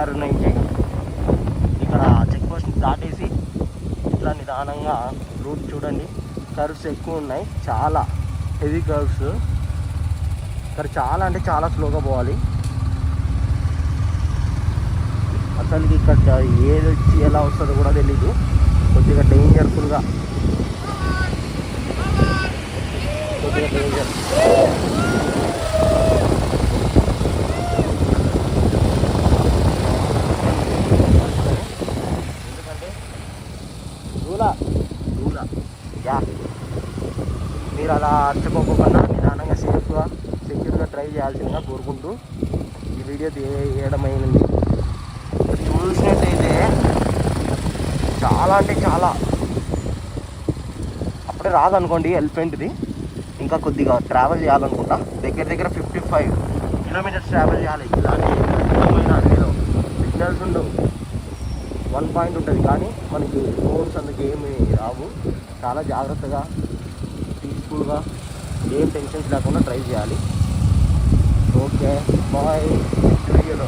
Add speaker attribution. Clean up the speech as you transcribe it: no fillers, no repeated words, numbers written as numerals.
Speaker 1: చార్మినార్ నుంచి ఇక్కడ check post దాటేసి ఇట్లా నిదానంగా రూట్ చూడండి. కర్వ్స్ ఎక్కువ ఉన్నాయి, చాలా హెవీ కర్వ్స్. ఇక్కడ చాలా అంటే చాలా స్లోగా పోవాలి. అసలుకి ఇక్కడ ఏది వచ్చి ఎలా వస్తుందో కూడా తెలీదు. కొద్దిగా డేంజర్ఫుల్గా, కొద్దిగా డేంజర్. ఎందుకంటే దూల యా మీరు అలా అర్చుకోకుండా నిదానంగా సేఫ్గా సెక్యూర్గా డ్రైవ్ చేయాల్సిందిగా కోరుకుంటూ ఈ వీడియో తీయడమైనది. చూసినట్టయితే చాలా అంటే చాలా, అప్పుడే రాదనుకోండి ఎలిఫెంట్ది. ఇంకా కొద్దిగా ట్రావెల్ చేయాలనుకుంటా. దగ్గర 55 కిలోమీటర్స్ ట్రావెల్ చేయాలి. ఇలాంటి అడవిలో సిగ్నల్స్ ఉండవు, 1 పాయింట్ ఉంటుంది, కానీ మనకి ఫోన్స్ అందుకు ఏమి రావు. చాలా జాగ్రత్తగా పీస్ఫుల్గా ఏం టెన్షన్స్ లేకుండా డ్రైవ్ చేయాలి. Okay bye. నెక్స్ట్ వీడియోలో